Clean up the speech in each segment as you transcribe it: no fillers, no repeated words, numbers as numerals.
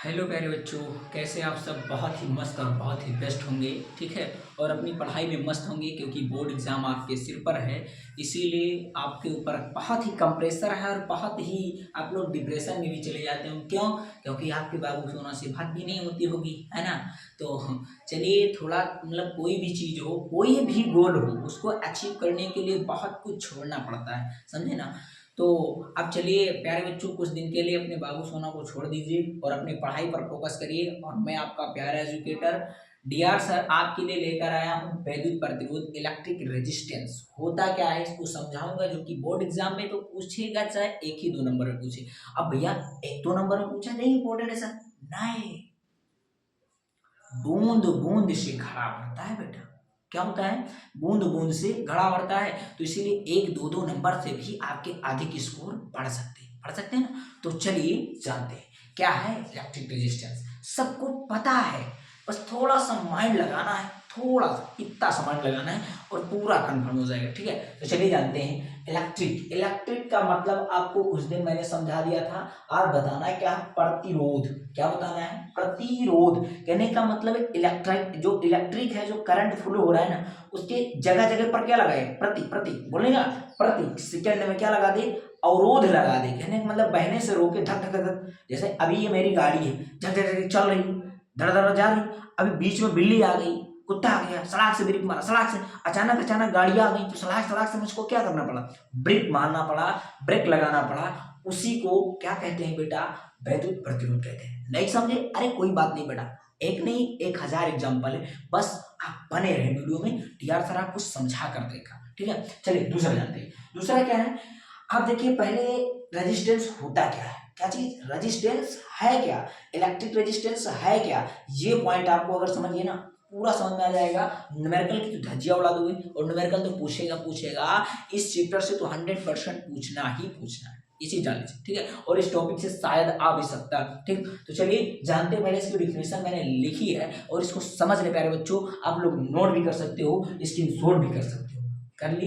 Hello प्यारे बच्चों। कैसे आप सब बहुत ही मस्त और बहुत ही बेस्ट होंगे। ठीक है। और अपनी पढ़ाई में मस्त होंगे क्योंकि बोर्ड एग्ज़ाम आपके सिर पर है। इसीलिए आपके ऊपर बहुत ही कम प्रेशर है और बहुत ही आप लोग डिप्रेशन में भी चले जाते हो। क्यों? क्योंकि आपके बाबू सोना से बात भी नहीं होती होगी, है ना। तो चलिए, थोड़ा मतलब कोई भी चीज़ हो, कोई भी गोल हो, उसको अचीव करने के लिए बहुत कुछ छोड़ना पड़ता है, समझे ना। तो अब चलिए प्यारे बच्चों, कुछ दिन के लिए अपने बाबू सोना को छोड़ दीजिए और अपनी पढ़ाई पर फोकस करिए। और मैं आपका प्यारा एजुकेटर डीआर सर आपके लिए लेकर आया हूँ वैद्युत प्रतिरोध, इलेक्ट्रिक रेजिस्टेंस होता क्या है इसको समझाऊंगा, जो कि बोर्ड एग्जाम में तो पूछेगा, चाहे एक ही दो नंबर में पूछे। अब भैया एक दो नंबर में पूछा नहीं इम्पोर्टेंट है सर, नहीं, बूंद बूंद से घड़ा भरता है बेटा। क्या होता है? बूंद बूंद से घड़ा भरता है। तो इसीलिए एक दो दो नंबर से भी आपके अधिक स्कोर बढ़ सकते हैं ना। तो चलिए जानते हैं क्या है इलेक्ट्रिक रेजिस्टेंस। सबको पता है, बस थोड़ा सा माइंड लगाना है, थोड़ा सा इतना सा माइंड लगाना है और पूरा कंफर्म हो जाएगा। ठीक है, तो चलिए जानते हैं इलेक्ट्रिक। इलेक्ट्रिक का मतलब आपको उस दिन मैंने समझा दिया था। आज बताना है क्या है? प्रतिरोध। क्या बताना है? प्रतिरोध। कहने का मतलब इलेक्ट्रिक है, जो करंट फ्लो हो रहा है ना, उसके जगह जगह पर क्या लगाए? प्रति प्रति बोलेगा, प्रति सेकंड में क्या लगा दे? अवरोध लगा दे। कहने का मतलब बहने से रोके, धक धक धक। जैसे अभी ये मेरी गाड़ी है, धक धक धक चल रही, धड़ धड़ जा रही। अभी बीच में बिल्ली आ गई, कुत्ता आ गया, सड़क से ब्रेक मारा, सड़क से अचानक गाड़ी आ गई, तो सड़क सड़क से मुझको क्या करना पड़ा? ब्रेक मारना पड़ा, ब्रेक लगाना पड़ा। उसी को क्या कहते हैं बेटा? वैद्युत प्रतिरोध कहते हैं। नहीं समझे? अरे कोई बात नहीं बेटा, एक नहीं 1000 एग्जाम्पल है, बस आप बने रहे वीडियो में। टीआर सर आपको समझा कर देगा। ठीक है, चलिए दूसरा जानते हैं। दूसरा क्या है? आप देखिए पहले, रेजिस्टेंस होता क्या है? क्या चीज? रेजिस्टेंस है क्या? इलेक्ट्रिक रेजिस्टेंस है क्या? ये पॉइंट आपको अगर समझिए ना, पूरा समझ में आ जाएगा। न्यूमेरिकल की तो धज्जियां उड़ा दोगे, और न्यूमेरिकल तो पूछेगा इस चैप्टर से तो 100% पूछना ही पूछना है। इसी जान लीजिए। ठीक है, और इस टॉपिक से शायद आ भी सकता है। ठीक, तो चलिए जानते हैं। पहले इसकी डिफिनेशन मैंने लिखी है और इसको समझ ले प्यारे बच्चों। आप लोग नोट भी कर सकते हो, स्क्रीनशॉट भी कर सकते हो। कर ली?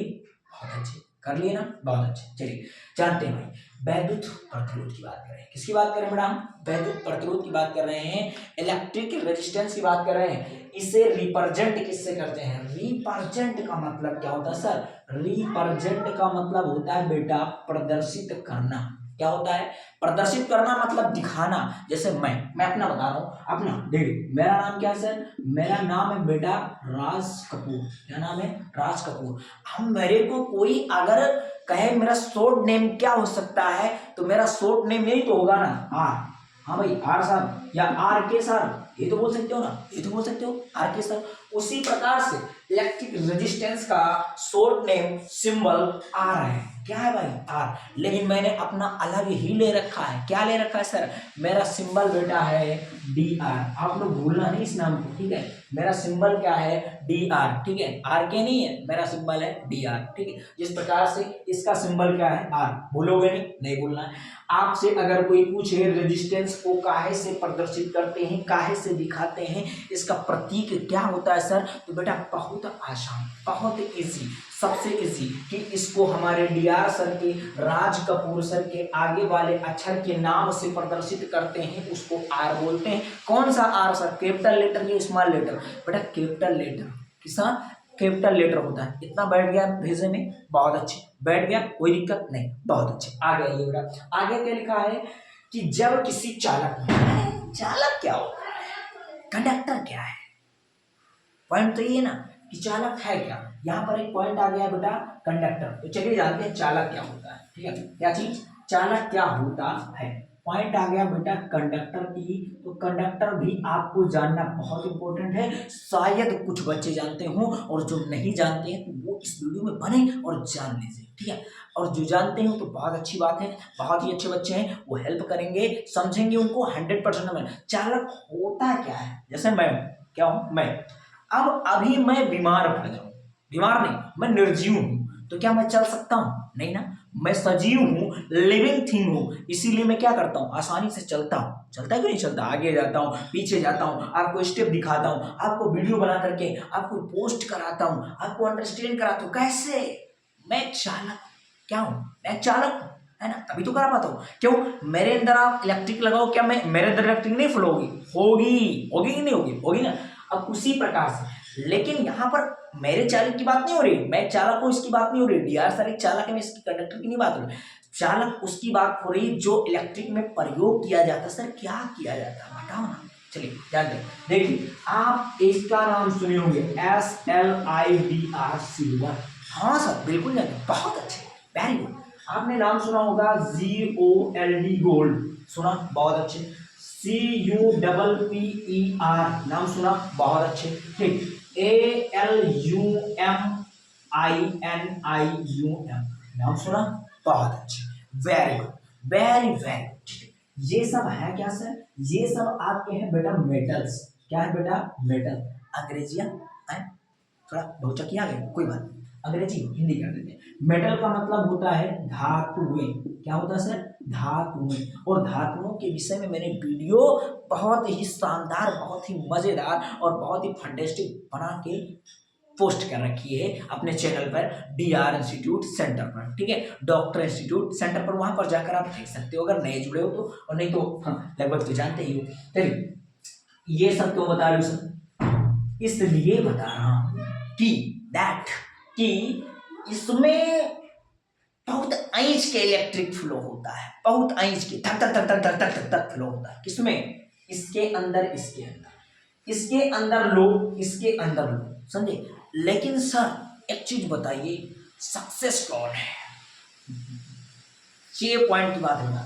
बहुत अच्छे, कर लिए ना, बहुत अच्छे। चलिए जानते हैं भाई, वैद्युत प्रतिरोध की बात कर रहे हैं। किसकी बात कर रहे हैं बेटा? हम वैद्युत प्रतिरोध की बात कर रहे हैं, इलेक्ट्रिक रेजिस्टेंस की बात कर रहे हैं। इसे रिप्रेजेंट किससे करते हैं? रिप्रेजेंट का मतलब क्या होता है सर? रिप्रेजेंट का मतलब होता है बेटा प्रदर्शित करना। क्या होता है? प्रदर्शित करना मतलब दिखाना। जैसे मैं अपना बता रहा हूं, अपना देखिए, मेरा नाम क्या है सर? मेरा नाम है बेटा राज कपूर। क्या नाम है? राज कपूर। हम मेरे को कोई अगर कहे मेरा शॉर्ट नेम क्या हो सकता है, तो मेरा शॉर्ट नेम यही तो होगा ना, आर। हाँ भाई, आर सर या आर के सर, ये तो बोल सकते हो ना, ये तो बोल सकते हो आर के सर। उसी प्रकार से इलेक्ट्रिक रेजिस्टेंस का शॉर्ट नेम सिंबल आर है। क्या है भाई? आर। लेकिन मैंने अपना अलग ही ले रखा है। क्या ले रखा है सर? मेरा सिंबल बेटा है डी आर। आप लोग भूलना नहीं इस नाम को। ठीक है, मेरा सिंबल क्या है? D R. ठीक है, आर के नहीं है, मेरा सिंबल है डी आर। ठीक है, जिस प्रकार से इसका सिंबल क्या है? आर। भूलोगे नहीं, नहीं भूलना है। आपसे अगर कोई पूछे रेजिस्टेंस को काहे से प्रदर्शित करते हैं, काहे से दिखाते हैं, इसका प्रतीक क्या होता है सर, तो बेटा बहुत आसान, बहुत इजी, सबसे इजी कि इसको हमारे डीआर सर के, राज कपूर सर के आगे वाले अक्षर के नाम से प्रदर्शित करते हैं, उसको आर बोलते हैं। कौन सा आर सर? कैपिटल लेटर या स्मॉल लेटर? बेटा कैपिटल लेटर। किसा? कैपिटल लेटर होता है। इतना बैठ गया भेजे में? बहुत अच्छे, बैठ गया, कोई दिक्कत नहीं, बहुत अच्छे। आगे आइए बेटा, आगे क्या लिखा है कि जब किसी चालक, चालक क्या होता है? कंडक्टर क्या है? पॉइंट तो ये ना कि चालक है क्या। यहाँ पर एक पॉइंट आ गया बेटा, कंडक्टर। तो चलिए जानते हैं चालक क्या होता है। ठीक है, क्या चीज? चालक क्या होता है। पॉइंट आ गया बेटा कंडक्टर की। तो कंडक्टर भी आपको जानना बहुत इंपॉर्टेंट है। शायद कुछ बच्चे जानते हो और जो नहीं जानते हैं तो वो इस वीडियो में बने और जान लीजिए। ठीक है, और जो जानते हो तो बहुत अच्छी बात है, बहुत ही अच्छे बच्चे हैं, वो हेल्प करेंगे, समझेंगे, उनको 100% में। चालक होता क्या है? जैसे मैं क्या हूं? मैं अब अभी मैं बीमार पड़ जाऊं, बीमार नहीं, मैं निर्जीव हूं, तो क्या मैं चल सकता हूं? नहीं ना। मैं सजीव हूं, लिविंग थिंग हूं, इसीलिए मैं क्या करता हूं? आसानी से चलता हूं। चलता है क्यों नहीं चलता? आगे जाता हूं, पीछे जाता हूं, आपको स्टेप दिखाता हूं, आपको वीडियो बना करके आपको पोस्ट कराता हूं, आपको अंडरस्टैंड कराता हूं। कैसे? मैं चालक क्या हूं? मैं चालक हूं। है ना, तभी तो करा पाता हूँ। क्यों, मेरे अंदर आप इलेक्ट्रिक लगाओ, क्या मैं मेरे अंदर इलेक्ट्रिक नहीं फ्लो होगी? होगी, होगी कि नहीं होगी? होगी ना। अब उसी प्रकार से, लेकिन यहाँ पर मेरे चालक की बात नहीं हो रही, मैं चालक हूँ इसकी बात नहीं हो रही, डीआर सर एक चालक है, मैं इसकी कंडक्टर की नहीं बात हो रही, चालक उसकी बात हो रही जो इलेक्ट्रिक में प्रयोग किया जाता है। सर क्या किया जाता है बताओ ना। चलिए ध्यान दें, देखिए आप इसका नाम सुने होंगे SLIDR, सिल्वर। हाँ सर बिल्कुल जानते, बहुत अच्छे, वेरी गुड। आपने नाम सुना होगा GOLD, गोल्ड, सुना, बहुत अच्छे। CUPPER, नाम सुना, बहुत अच्छे, ठीक। ALUMINIUM, नाम सुना, बहुत अच्छे, very good, very very good. ये सब है क्या सर? ये सब आपके हैं बेटा मेटल्स। क्या है बेटा? मेटल। अंग्रेजियां है, थोड़ा भौचकिया आ गए, कोई बात नहीं, अंग्रेजी हिंदी कर देते हैं। मेटल का मतलब होता है धातुएं। क्या होता है सर? धातुएं। और धातुओं के विषय में मैंने वीडियो बहुत ही शानदार, बहुत ही मजेदार और बहुत ही फंटेस्टिक बना के पोस्ट कर रखी है अपने चैनल पर, DR इंस्टीट्यूट सेंटर पर, ठीक है, डॉक्टर इंस्टीट्यूट सेंटर पर, वहां पर जाकर आप देख सकते हो अगर नए जुड़े हो तो, और नहीं तो हाँ लगभग तो जानते ही हो। चलिए ये सब क्यों बता रही हूँ सर? इसलिए बता रहा हूं कि दैट कि इसमें बहुत इंच के इलेक्ट्रिक फ्लो होता है, बहुत इंच के, धक धक धक धक धक धक धक धक फ्लो होता है। किसमें? इसके अंदर, इसके अंदर, इसके अंदर लो, इसके अंदर लो, समझे। लेकिन सर एक चीज बताइए, सक्सेस कौन है? ये पॉइंट की बात है ना,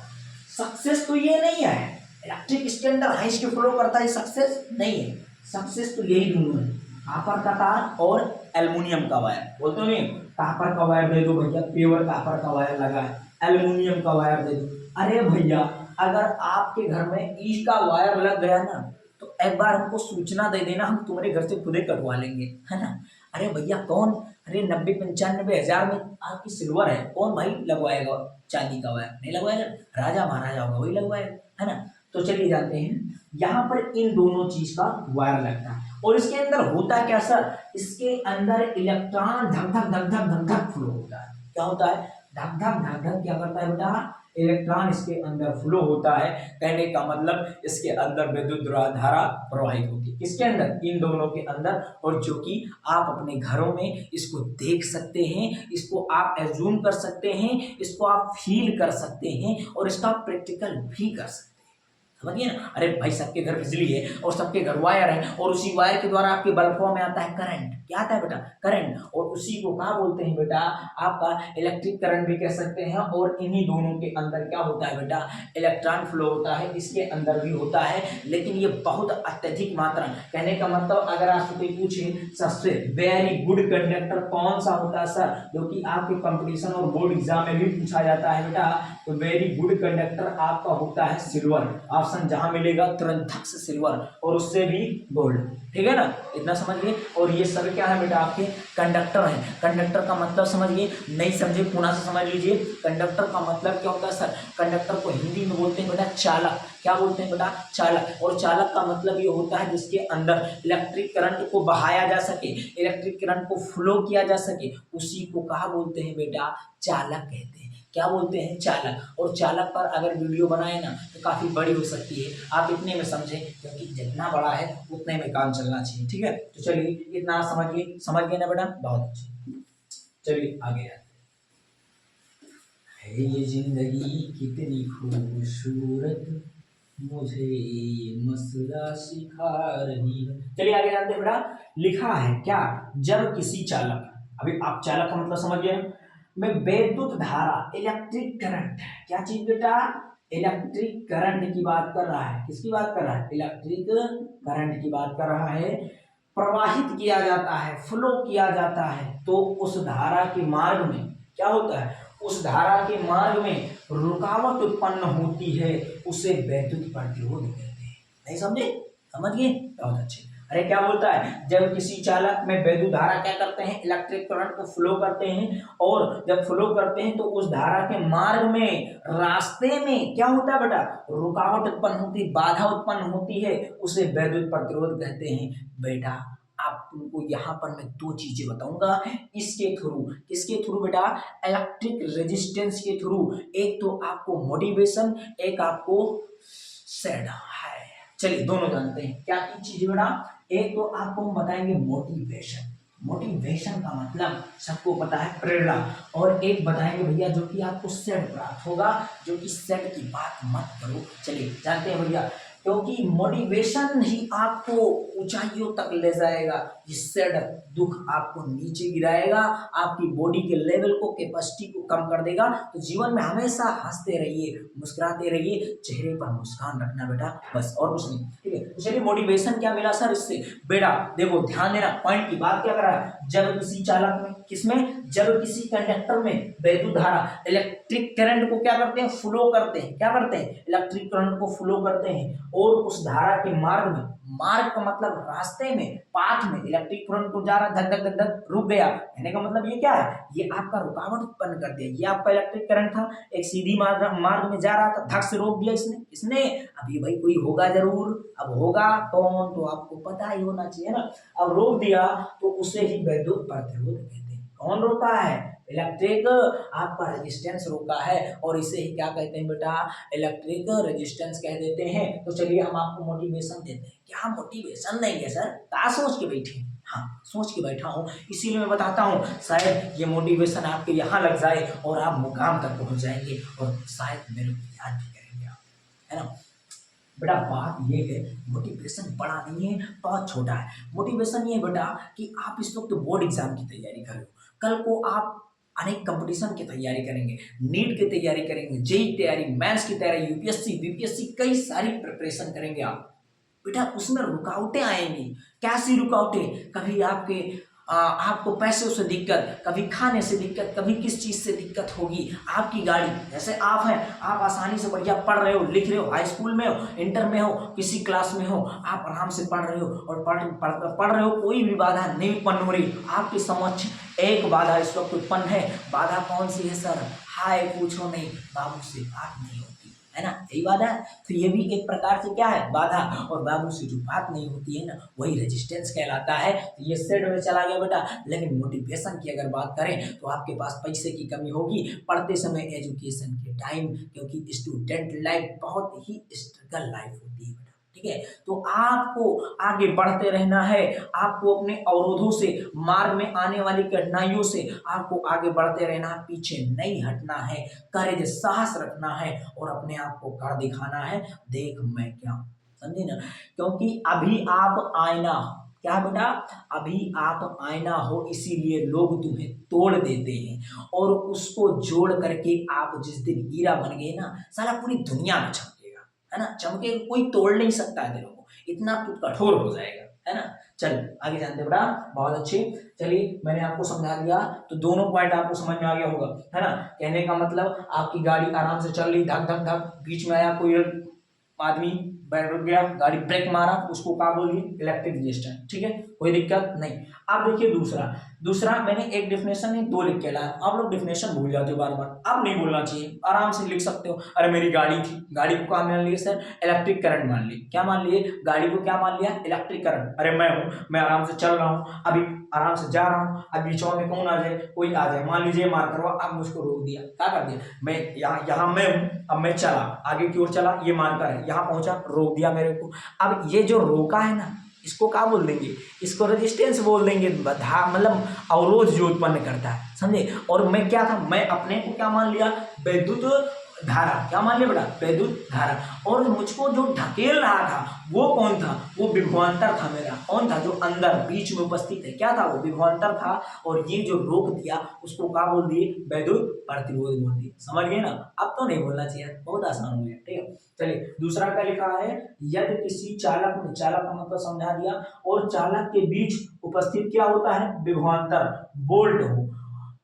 सक्सेस तो ये नहीं है इलेक्ट्रिक इसके अंदर हाइस के फ्लो करता है, सक्सेस नहीं है। सक्सेस तो यही दोनों है, कॉपर का तार और एल्युमिनियम का वायर। बोलते हो नहीं, कॉपर का वायर दे दो भैया, प्योर कॉपर का वायर लगा है, एल्युमिनियम का वायर दे दो। अरे भैया अगर आपके घर में ईश का वायर लग गया ना तो एक बार हमको सूचना दे देना, हम तुम्हारे घर से खुद ही कटवा लेंगे, है ना। अरे भैया कौन, अरे 90-95 हज़ार में आपकी सिल्वर है, कौन भाई लगवाएगा चांदी का वायर? नहीं लगवाएगा, राजा महाराजा होगा वही लगवाएगा, है ना। तो चलिए जानते हैं, यहाँ पर इन दोनों चीज का वायर लगता है और इसके अंदर होता क्या सर? इसके अंदर इलेक्ट्रॉन धक धक धक धक धक धक फ्लो होता है। क्या होता है? धक धक धक धक, क्या करता है बेटा? इलेक्ट्रॉन इसके अंदर फ्लो होता है। कहने का मतलब इसके अंदर विद्युत धारा प्रवाहित होती है। किसके अंदर? इन दोनों के अंदर। और जो कि आप अपने घरों में इसको देख सकते हैं, इसको आप एज्यूम कर सकते हैं, इसको आप फील कर सकते हैं और इसका प्रैक्टिकल भी कर सकते हैं। समझिए ना। अरे भाई सबके घर बिजली है और सबके घर वायर है और उसी वायर के द्वारा आपके बल्बों में आता है करंट। क्या आता है बेटा? करंट। और उसी को क्या बोलते हैं बेटा? आपका इलेक्ट्रिक करंट भी कह सकते हैं। और इन्हीं दोनों के अंदर क्या होता है बेटा? इलेक्ट्रॉन फ्लो होता है, इसके अंदर भी होता है, लेकिन ये बहुत अत्यधिक मात्रा। कहने का मतलब अगर आपसे कोई पूछे सबसे वेरी गुड कंडक्टर कौन सा होता है सर, जो कि आपके कंपटीशन और बोर्ड एग्जाम में भी पूछा जाता है बेटा, तो वेरी गुड कंडक्टर आपका होता है सिल्वर। ऑप्शन जहां मिलेगा तुरंत धक से सिल्वर और उससे भी गोल्ड। ठीक है ना, इतना समझिए। और ये सब क्या है बेटा? आपके कंडक्टर हैं। कंडक्टर का मतलब समझिए, नहीं समझे पुनः से समझ लीजिए। कंडक्टर का मतलब क्या होता है सर? कंडक्टर को हिंदी में बोलते हैं बेटा चालक। क्या बोलते हैं बेटा? चालक। और चालक का मतलब ये होता है जिसके अंदर इलेक्ट्रिक करंट को बहाया जा सके, इलेक्ट्रिक करंट को फ्लो किया जा सके, उसी को कहा बोलते हैं बेटा? चालक कहते हैं। क्या बोलते हैं? चालक। और चालक पर अगर वीडियो बनाए ना तो काफी बड़ी हो सकती है, आप इतने में समझें, क्योंकि जितना बड़ा है उतने में काम चलना चाहिए। ठीक है, तो चलिए इतना समझिए। समझ गए ना बेटा? बहुत अच्छे। चलिए आगे है ये जिंदगी कितनी खूबसूरत, मुझे ये मसला सिखा रही है। चलिए आगे जानते हैं बेटा। लिखा है क्या? जब किसी चालक, अभी आप चालक का मतलब समझ गए में विद्युत धारा, इलेक्ट्रिक करंट, क्या चीज बेटा? इलेक्ट्रिक करंट की बात कर रहा है। किसकी बात कर रहा है? इलेक्ट्रिक करंट की बात कर रहा है। प्रवाहित किया जाता है, फ्लो किया जाता है, तो उस धारा के मार्ग में क्या होता है? उस धारा के मार्ग में रुकावट उत्पन्न होती है, उसे वैद्युत प्रतिरोध कहते हैं। नहीं समझे? समझ गए? बहुत अच्छे। अरे क्या बोलता है? जब किसी चालक में विद्युत धारा क्या करते हैं? इलेक्ट्रिक करंट को फ्लो करते हैं, और जब फ्लो करते हैं तो उस धारा के मार्ग में, रास्ते में क्या होता है बेटा? रुकावट उत्पन्न होती, बाधा उत्पन्न होती है, उसे वैद्युत प्रतिरोध कहते हैं। बेटा आपको यहाँ पर मैं दो चीजें बताऊंगा इसके थ्रू। किसके थ्रू बेटा? इलेक्ट्रिक रेजिस्टेंस के थ्रू। एक तो आपको मोटिवेशन, एक आपको सैड है। चलिए दोनों जानते हैं क्या की चीज बेटा। एक तो आपको हम बताएंगे मोटिवेशन। मोटिवेशन का मतलब सबको पता है प्रेरणा। और एक बताएंगे भैया जो कि आपको सेट प्राप्त होगा, जो कि सेट की बात मत करो। चलिए जानते हैं भैया, क्योंकि मोटिवेशन ही आपको ऊंचाइयों तक ले जाएगा, ये सेट दुख आपको नीचे गिराएगा, आपकी बॉडी के लेवल को, कैपेसिटी को कम कर देगा। तो जीवन में हमेशा हंसते रहिए, मुस्कुराते रहिए, चेहरे पर मुस्कान रखना बेटा, बस और कुछ नहीं। ठीक है, तो चलिए मोटिवेशन क्या मिला सर इससे? बेटा देखो ध्यान देना, पॉइंट की बात क्या कर रहा है। जब किसी चालक में, किसमें? जब किसी कंडक्टर में वैद्युत धारा, इलेक्ट्रिक करंट को क्या करते हैं? फ्लो करते हैं। क्या करते हैं? इलेक्ट्रिक करंट को फ्लो करते हैं। और उस धारा के मार्ग में, मार्ग का मतलब रास्ते में, पाथ में इलेक्ट्रिक करंट को जा रहा, धक धक धक धक रुक गया, कहने का मतलब ये क्या है? ये आपका रुकावट उत्पन्न कर दिया। ये आपका इलेक्ट्रिक करंट था, एक सीधी मार्ग में जा रहा था, धक से रोक दिया इसने इसने अभी भाई कोई होगा जरूर, अब होगा कौन तो आपको पता ही होना चाहिए ना। अब रोक दिया तो उसे ही वैद्युत प्रतिरोध कहते हैं। कौन रोका है? इलेक्ट्रिक आपका रेजिस्टेंस रोका है, और इसे ही क्या कहते हैं बेटा? इलेक्ट्रिक रेजिस्टेंस कह देते हैं। तो चलिए हम आपको मोटिवेशन देते हैं। क्या मोटिवेशन देंगे सर? क्या सोच के बैठे? हाँ सोच के बैठा हूँ, इसीलिए मैं बताता हूँ, शायद ये मोटिवेशन आपके यहाँ लग जाए और आप मुकाम तक पहुंच जाएंगे, और शायद मेरे को याद भी करेंगे आप, है ना। बेटा बात ये है, मोटिवेशन बड़ा नहीं है, बहुत छोटा है। मोटिवेशन ये बेटा कि आप इस वक्त बोर्ड एग्जाम की तैयारी कर रहे हो, कल को आप अनेक कंपटीशन की तैयारी करेंगे, नीट की तैयारी करेंगे, जेई तैयारी, मेंस की तैयारी, यूपीएससी बीपीएससी, कई सारी प्रिपरेशन करेंगे आप। बेटा उसमें रुकावटें आएंगी। कैसी रुकावटें? कभी आपको पैसों से दिक्कत, कभी खाने से दिक्कत, कभी किस चीज से दिक्कत होगी। आपकी गाड़ी, जैसे आप हैं, आप आसानी से बढ़िया पढ़ रहे हो, लिख रहे हो, हाई स्कूल में हो, इंटर में हो, किसी क्लास में हो, आप आराम से पढ़ रहे हो, और पढ़ रहे हो, कोई भी बाधा नहीं उत्पन्न हो रही। आपके समक्ष एक बाधा इस वक्त उत्पन्न है। बाधा कौन सी है सर? हाय पूछो नहीं, बाबू से बात नहीं होती, है ना, यही बाधा है। तो ये भी एक प्रकार से क्या है? बाधा। और बाबू से जो बात नहीं होती है ना, वही रेजिस्टेंस कहलाता है। तो ये सेट में चला गया बेटा। लेकिन मोटिवेशन की अगर बात करें तो आपके पास पैसे की कमी होगी पढ़ते समय, एजुकेशन के टाइम, क्योंकि स्टूडेंट लाइफ बहुत ही स्ट्रगल लाइफ होती है बेटा। ठीक है, तो आपको आगे बढ़ते रहना है, आपको अपने अवरोधों से, मार्ग में आने वाली कठिनाइयों से आपको आगे बढ़ते रहना, पीछे नहीं हटना है, करेज साहस रखना है, और अपने आप को कर दिखाना है, देख मैं क्या हूं, समझे ना। क्योंकि अभी आप आईना, क्या बेटा? अभी आप आईना हो, इसीलिए लोग तुम्हें तोड़ देते हैं, और उसको जोड़ करके आप जिस दिन हीरा बन गए ना, साला पूरी दुनिया में चमकेगा, है ना। चमके कोई तोड़ नहीं सकता है दिलों को, इतना तू कठोर हो जाएगा, है ना। चल आगे जानते बेटा, बहुत अच्छे। चलिए मैंने आपको समझा दिया, तो दोनों पॉइंट आपको समझ में आ गया होगा, है ना। कहने का मतलब आपकी गाड़ी आराम से चल रही, धक धक धक, बीच में आया कोई आदमी, बैठ रुक गया, गाड़ी ब्रेक मारा, उसको क्या बोलिए? Electric resistance. ठीक है, कोई दिक्कत नहीं। अब देखिए दूसरा, मैंने एक डिफिनेशन नहीं दो लिख के लाया। आप लोग डिफिनेशन भूल जाते हो बार बार, अब नहीं बोलना चाहिए, आराम से लिख सकते हो। अरे मेरी गाड़ी थी, गाड़ी को क्या मान लिया सर? इलेक्ट्रिक करंट मान लिया। क्या मान लिए? गाड़ी को क्या मान लिया? Electric current. अरे मैं हूँ, मैं आराम से चल रहा हूँ, अभी आराम से जा रहा हूँ, अब बीच में कौन आ जाए? कोई आ जाए, मान लीजिए मार करवा, अब मुझको रोक दिया, क्या कर दिया? मैं यहाँ मैं हूँ, अब मैं चला, आगे की ओर चला, ये मार्कर है, यहाँ पहुंचा, रोक दिया मेरे को। अब ये जो रोका है ना, इसको क्या बोल देंगे? इसको रेजिस्टेंस बोल देंगे, मतलब अवरोध जो उत्पन्न करता है, समझे। और मैं क्या था? मैं अपने को क्या मान लिया? वैद्युत धारा। क्या मान लिया बेटा? वैद्युत धारा। और मुझको जो ढकेल रहा था वो कौन था? वो विभवांतर था मेरा। कौन था? जो अंदर बीच में उपस्थित है, क्या था वो? विभवांतर था। और ये जो रोक दिया उसको क्या बोल दिए? वैद्युत प्रतिरोध बोल दिए। समझ गए ना? अब तो नहीं बोलना चाहिए, बहुत आसान हो गया। ठीक है, चलिए दूसरा क्या लिखा है? यदि किसी चालक में, चालक का मतलब समझा दिया, और चालक के बीच उपस्थित क्या होता है? विभवांतर, वोल्ट हो,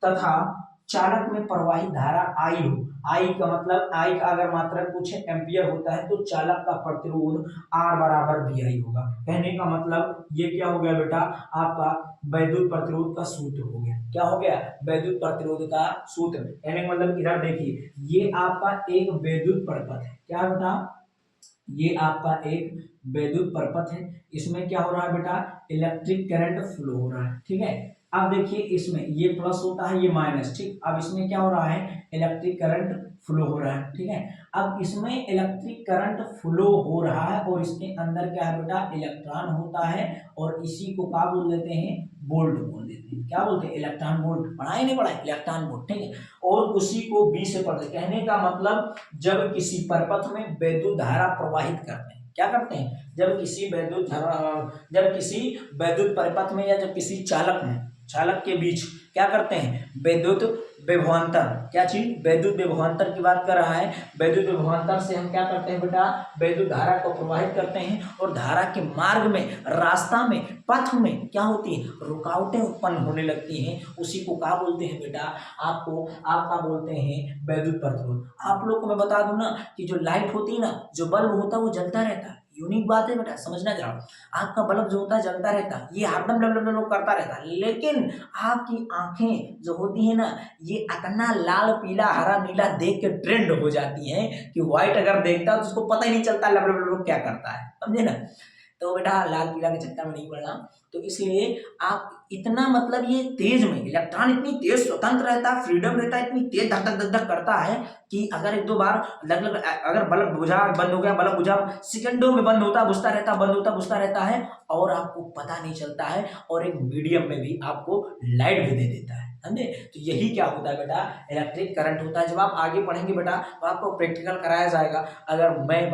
तथा चालक में प्रवाहित धारा आई हो। आई का मतलब, आई का अगर मात्रक कुछ एम्पियर होता है, तो चालक का प्रतिरोध R बराबर VI होगा। कहने का मतलब ये क्या हो गया बेटा? आपका वैद्युत प्रतिरोध का सूत्र हो गया। क्या हो गया? वैद्युत प्रतिरोध का सूत्र। कहने का मतलब इधर देखिए, ये आपका एक वैद्युत परपथ है। क्या बेटा? ये आपका एक वैद्युत परपथ है, इसमें क्या हो रहा है बेटा, इलेक्ट्रिक करंट फ्लो हो रहा है, ठीक है। अब देखिए इसमें ये प्लस होता है, ये माइनस, ठीक। अब इसमें क्या हो रहा है, इलेक्ट्रिक करंट फ्लो हो रहा है, ठीक है। अब इसमें इलेक्ट्रिक करंट फ्लो हो रहा है और इसके अंदर क्या है बेटा, इलेक्ट्रॉन होता है और इसी को क्या बोल देते हैं, वोल्ट बोल देते हैं। क्या बोलते हैं, इलेक्ट्रॉन वोल्ट, पढ़ा ही नहीं पढ़ा, इलेक्ट्रॉन वोल्ट, ठीक है। और उसी को बी से पढ़ते, कहने का मतलब जब किसी परपथ में वैद्युत धारा प्रवाहित करते हैं, क्या करते हैं, जब किसी वैद्युत धारा, जब किसी वैद्युत परिपथ में या जब किसी चालक में, चालक के बीच क्या करते हैं, विद्युत विभवांतर, क्या चीज, विद्युत विभवांतर की बात कर रहा है। विद्युत विभवांतर से हम क्या करते हैं बेटा, विद्युत धारा को प्रवाहित करते हैं और धारा के मार्ग में, रास्ता में, पथ में क्या होती है, रुकावटें उत्पन्न होने लगती हैं। उसी को क्या बोलते हैं बेटा, आपको आपका बोलते हैं वैद्युत प्रतिरोध। आप लोग को मैं बता दूं ना कि जो लाइट होती है ना, जो बल्ब होता है वो जलता रहता है, यूनिक बात है बेटा, समझना जरा। आपका बल्ब जो होता है जलता रहता है, ये हरदम डब करता रहता है, लेकिन आपकी आंखें जो होती है ना, ये इतना लाल पीला हरा नीला देख के ट्रेंड हो जाती हैं कि व्हाइट अगर देखता है तो उसको पता ही नहीं चलता लब लब लब क्या करता है, समझे ना। तो बेटा लाल पीला के चक्कर में नहीं पड़ना, तो इसलिए आप इतना मतलब ये तेज में इलेक्ट्रॉन इतनी तेज स्वतंत्र रहता है, फ्रीडम रहता है, इतनी तेज धक धक धक धक करता है कि अगर एक दो बार लग अगर बल्ब बुझा, बंद हो गया, बल्ब बुझा, सेकंडों में बंद होता बुझता रहता, बंद होता बुझता रहता है और आपको पता नहीं चलता है, और एक मीडियम में भी आपको लाइट भी दे देता है, समझे। तो यही क्या होता है बेटा, इलेक्ट्रिक करंट होता है। जब आप आगे पढ़ेंगे बेटा तो आपको प्रैक्टिकल कराया जाएगा। अगर मैं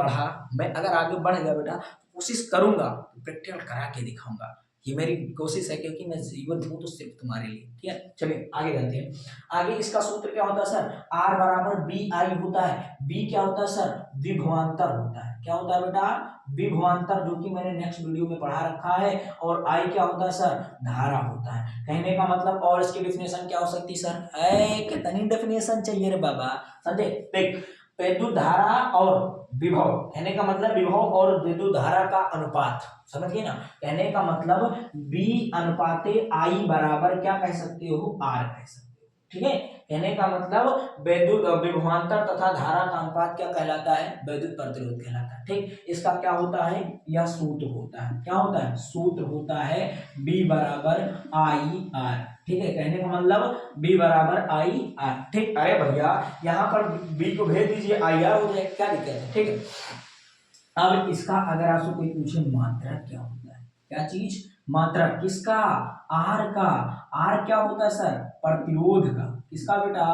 अगर आगे बढ़ गया बेटा, कोशिश करूंगा प्रैक्टिकल करा के दिखाऊंगा, ये मेरी कोशिश है, क्योंकि मैं जीवन हूं तो सिर्फ तुम्हारे लिए, ठीक है। चलिए आगे बढ़ते हैं। आगे इसका सूत्र क्या होता है सर, R बराबर बी आई होता है। बी क्या होता है सर, विभवांतर होता है। क्या होता है बेटा, विभवांतर, जो कि मैंने नेक्स्ट वीडियो में पढ़ा रखा है। और आई क्या होता है सर, धारा होता है। कहने का मतलब, और इसकी डेफिनेशन क्या हो सकती है सर, कितनी डेफिनेशन चाहिए रे बाबा, समझे। देख, विद्युत धारा और विभव, कहने का मतलब विभव और विद्युत धारा का अनुपात, समझिए ना। कहने का मतलब B अनुपाते I बराबर क्या कह सकते हो, R कह सकते हो, ठीक है। कहने का मतलब विद्युत विभवांतर तथा धारा का अनुपात क्या कहलाता है, विद्युत प्रतिरोध कहलाता है, ठीक। इसका क्या होता है, यह सूत्र होता है। क्या होता है, सूत्र होता है B बराबर I R, ठीक है। कहने का मतलब B बराबर I R, ठीक। अरे भैया यहाँ पर B को भेज दीजिए, IR हो जाए, क्या दिक्कत है, ठीक है। अब इसका अगर आपसे कोई पूछे मात्रा क्या होता है, क्या चीज, मात्रा किसका, आर का। आर क्या होता है सर, प्रतिरोध का। किसका बेटा,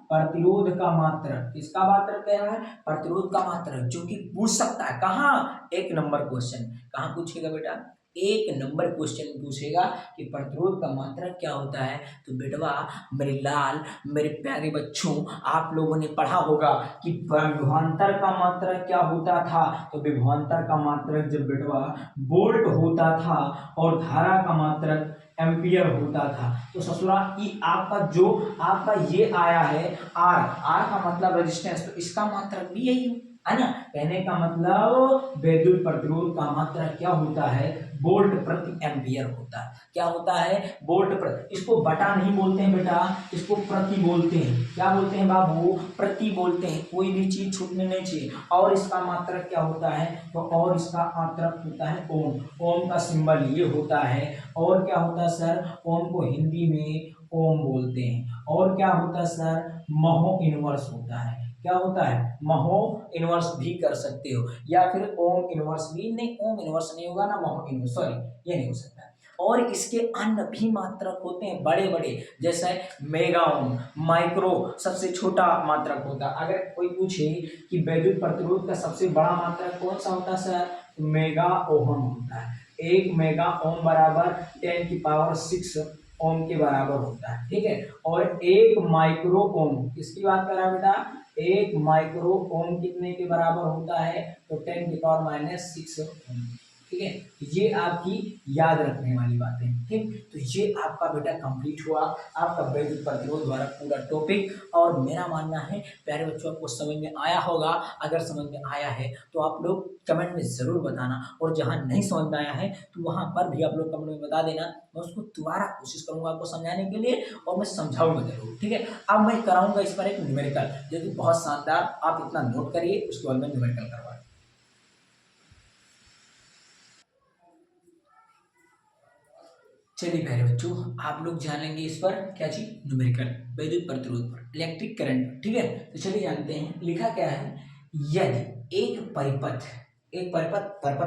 प्रतिरोध का मात्रक। किसका मात्रक क्या है, प्रतिरोध का मात्रक, जो कि पूछ सकता है कहाँ, एक नंबर क्वेश्चन। कहाँ पूछेगा बेटा, एक नंबर क्वेश्चन पूछेगा कि प्रतिरोध का मात्रक क्या होता है। तो बेटवा मेरे लाल, मेरे प्यारे बच्चों, आप लोगों ने पढ़ा होगा कि विभवांतर का मात्रक क्या होता था। तो विभवांतर का मात्रक जब बेटवा वोल्ट होता था और धारा का मात्रक एम्पियर होता था। तो ससुरा ई आपका ये आया है आर, आर का मतलब रेजिस्टेंस, तो इसका मात्रक भी यही है ना। कहने का मतलब विद्युत प्रतिरोध का मात्रक क्या होता है, वोल्ट प्रति एम्पियर होता है। क्या होता है, वोल्ट प्रति, इसको बटा नहीं बोलते हैं बेटा, इसको प्रति बोलते हैं। क्या बोलते हैं बाबू, प्रति बोलते हैं, कोई भी चीज छूटने नहीं चाहिए। और इसका मात्रक क्या होता है, तो और इसका मात्रक होता है ओम। ओम का सिंबल ये होता है। और क्या होता है सर, ओम को हिंदी में ओम बोलते हैं। और क्या होता है सर, महो इनवर्स होता है। क्या होता है, महो इनवर्स भी कर सकते हो, या फिर ओम इनवर्स भी, नहीं ओम इनवर्स नहीं होगा ना, महो इनवर्स, सॉरी ये नहीं हो सकता। और इसके अन्य भी मात्रक होते हैं बड़े बड़े, जैसे मेगा ओम, माइक्रो सबसे छोटा मात्रक होता है। अगर कोई पूछे कि विद्युत प्रतिरोध का सबसे बड़ा मात्रक कौन सा होता है सर, तो मेगा ओहम होता है। 1 मेगा ओम बराबर 10⁶ ओम के बराबर होता है, ठीक है। और 1 माइक्रो ओम, किसकी बात कर रहा है बेटा, 1 माइक्रो ओम कितने के बराबर होता है, तो 10⁻⁶ ओम, ठीक है। ये आपकी याद रखने वाली बातें, ठीक। तो ये आपका बेटा कंप्लीट हुआ, आपका विद्युत प्रतिरोध द्वारा पूरा टॉपिक। और मेरा मानना है प्यारे बच्चों आपको समझ में आया होगा। अगर समझ में आया है तो आप लोग कमेंट में ज़रूर बताना, और जहाँ नहीं समझ में आया है तो वहाँ पर भी आप लोग कमेंट में बता देना। मैं उसको दोबारा कोशिश करूँगा आपको समझाने के लिए, और मैं समझाऊंगा जरूर, ठीक है। अब मैं कराऊंगा इस पर एक न्यूमेरिकल, जो कि बहुत शानदार, आप इतना नोट करिए, उसके बाद मैं न्यूमेरिकल करवा चलिए प्यारे बच्चों, आप लोग जान लेंगे इस पर क्या चीज, न्यूमेरिकल विद्युत प्रतिरोध पर, इलेक्ट्रिक करंट पर। ठीक है, तो चलिए जानते हैं लिखा क्या है। यदि एक परिपथ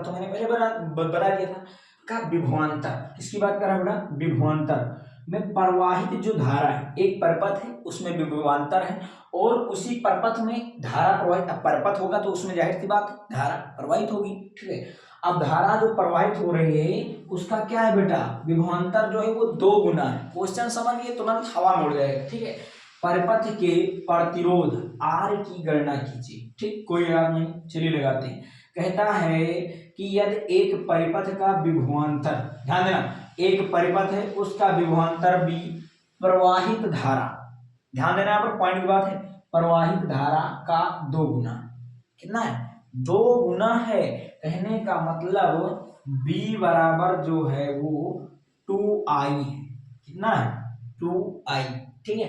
तो मैंने पहले बता दिया था का विभवांतर, किसकी बात कर रहा है बेटा, विभवांतर में प्रवाहित जो धारा है, एक परिपथ है उसमें विभवांतर है और उसी परिपथ में धारा प्रवाहित, अब परिपथ होगा तो उसमें जाहिर सी बात है धारा प्रवाहित होगी। ठीक है, अब धारा जो प्रवाहित हो रही है उसका क्या है बेटा, विभवांतर जो है वो 2 गुना है। क्वेश्चन समझिए तुरंत हवा में उड़ जाएगा। ठीक है, परिपथ के प्रतिरोध R की गणना कीजिए। ठीक, कोई याद नहीं, चलिए लगाते हैं। कहता है कि यदि एक परिपथ का विभवांतर, ध्यान देना, एक परिपथ है उसका विभवांतर भी प्रवाहित धारा, ध्यान देना यहाँ पर पॉइंट की बात है, प्रवाहित धारा का 2 गुना। कितना है, 2 गुना है। कहने का मतलब B बराबर जो है वो 2I है। कितना है, 2I। ठीक है,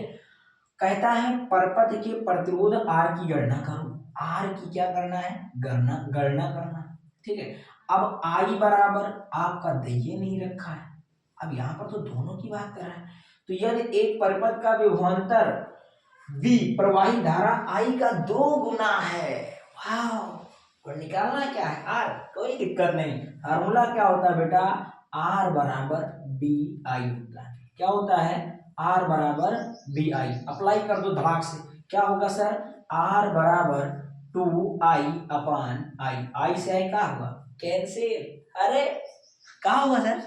कहता है परिपथ के प्रतिरोध R की गणना करो। R की क्या करना है, गणना करना है। ठीक है, अब I बराबर आपका दिए नहीं रखा है, अब यहाँ पर तो दोनों की बात कर रहा है। तो यदि एक परिपथ का विभवांतर V प्रवाहित धारा I का 2 गुना है, वाह, और निकालना क्या है R, कोई दिक्कत नहीं। फार्मूला क्या होता है बेटा, R बराबर BI होता है। क्या होता है, R बराबर BI। अप्लाई कर दो धड़ाक से, क्या होगा सर, R बराबर 2I अपान I से I का होगा कैंसिल। अरे क्या होगा सर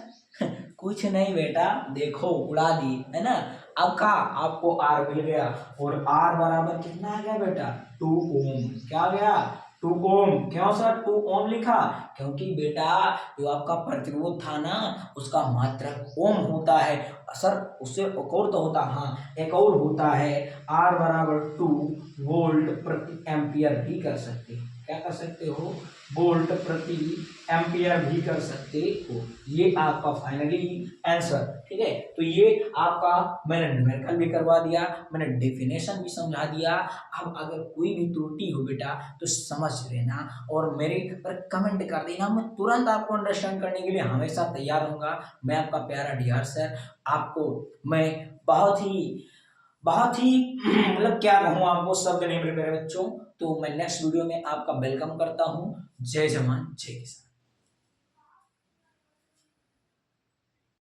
कुछ नहीं बेटा, देखो उड़ा दी है ना। अब का आपको R मिल गया और R बराबर कितना आ गया बेटा, 2 ओम। क्या आ गया, 2 ओम। क्यों सर 2 ओम लिखा, क्योंकि बेटा जो आपका प्रतिरोध था ना उसका मात्रक ओम होता है सर, उससे एक और तो होता, हाँ एक और होता है, R बराबर 2 वोल्ट प्रति एम्पियर भी कर सकते हैं। क्या कर सकते हो, वोल्ट प्रति एम्पियर भी कर सकते हो। ये आपका फाइनली आंसर। ठीक है, तो ये आपका मैंने न्यूमेरिकल भी करवा दिया, मैंने डेफिनेशन भी समझा दिया। अब अगर कोई भी त्रुटि हो बेटा तो समझ लेना और मेरे पर कमेंट कर देना, मैं तुरंत आपको अंडरस्टैंड करने के लिए हमेशा तैयार रहूँगा। मैं आपका प्यारा डीआर सर, आपको मैं बहुत ही मतलब क्या कहूँ, आपको शब्द नहीं मिले मेरे बच्चों। तो मैं नेक्स्ट वीडियो में आपका वेलकम करता हूँ। जय जवान जय किसान।